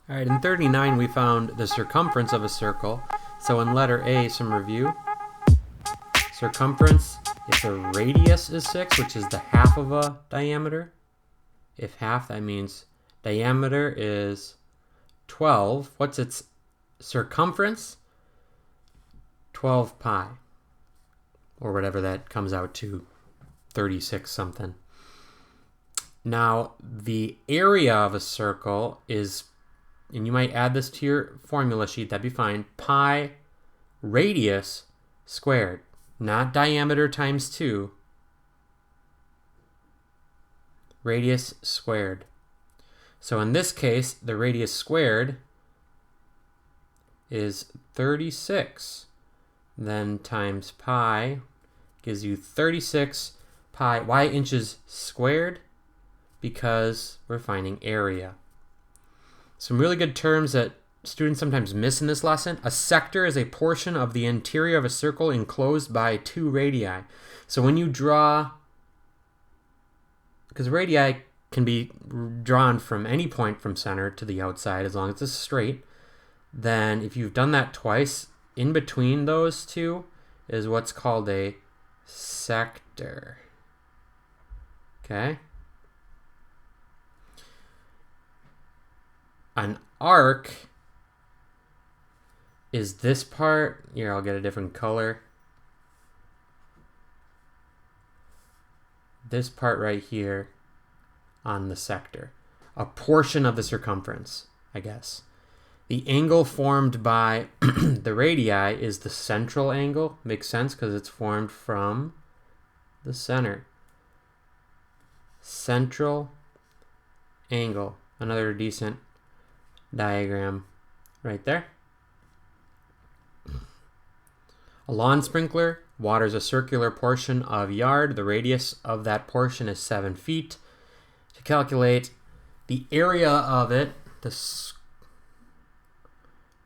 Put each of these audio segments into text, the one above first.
All right, in 39 we found the circumference of a circle. So in letter A, some review. Circumference, if the radius is 6, which is the half of a diameter, if half, that means diameter is 12. What's its circumference? 12 pi, or whatever that comes out to, 36 something. Now, the area of a circle is, and you might add this to your formula sheet, that'd be fine, pi radius squared, not diameter times 2, radius squared. So in this case, the radius squared is 36. Then times pi gives you 36 pi. Why inches squared? Because we're finding area. Some really good terms that students sometimes miss in this lesson. A sector is a portion of the interior of a circle enclosed by 2 radii. So when you draw, because radii can be drawn from any point from center to the outside as long as it's straight, then if you've done that twice, in between those two is what's called a sector. Okay? An arc is this part. Here, I'll get a different color. This part right here on the sector. A portion of the circumference, I guess. The angle formed by the radii is the central angle. Makes sense because it's formed from the center. Central angle. Another decent diagram right there. A lawn sprinkler waters a circular portion of yard. The radius of that portion is 7 feet. To calculate the area of it, to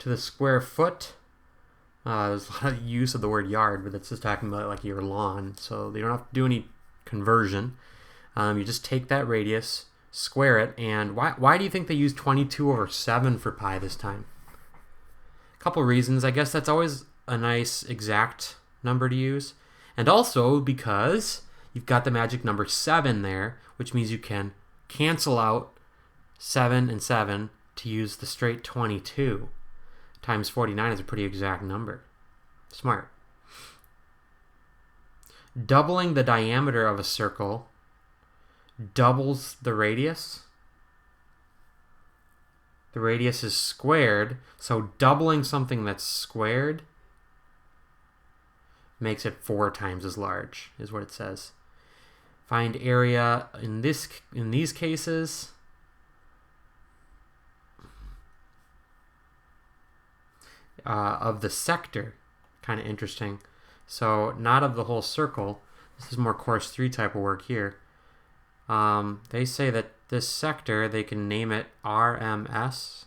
the square foot. There's a lot of use of the word yard, but it's just talking about like your lawn, so you don't have to do any conversion. You just take that radius, square it, and why do you think they use 22 over 7 for pi this time? A couple reasons. I guess that's always a nice exact number to use, and also because you've got the magic number 7 there, which means you can cancel out 7 and 7 to use the straight 22. Times 49 is a pretty exact number. Smart. Doubling the diameter of a circle doubles the radius. The radius is squared, so doubling something that's squared makes it 4 times as large, is what it says. Find area in these cases. Of the sector. Kind of interesting. So not of the whole circle. This is more course 3 type of work here. They say that this sector, they can name it RMS.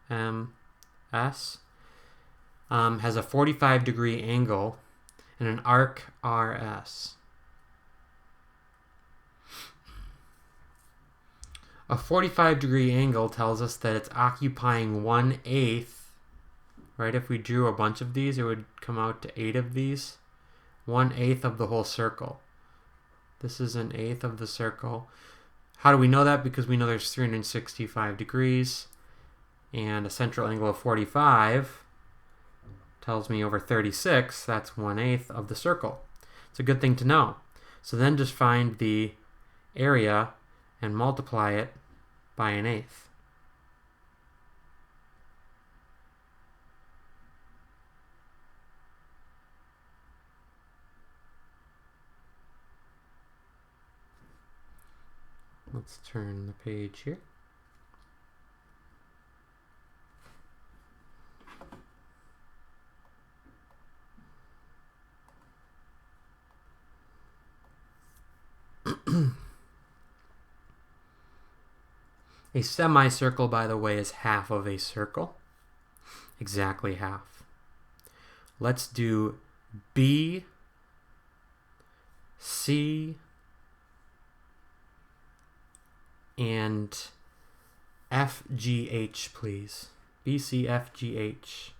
RMS. Has a 45-degree angle and an arc RS. A 45-degree angle tells us that it's occupying 1/8. Right? If we drew a bunch of these, it would come out to 8 of these. 1/8 of the whole circle. This is 1/8 of the circle. How do we know that? Because we know there's 365 degrees. And a central angle of 45 tells me over 36, that's 1/8 of the circle. It's a good thing to know. So then just find the area and multiply it by 1/8. Let's turn the page here. A semicircle, by the way, is half of a circle. Exactly half. Let's do B, C, and FGH, please. BCFGH.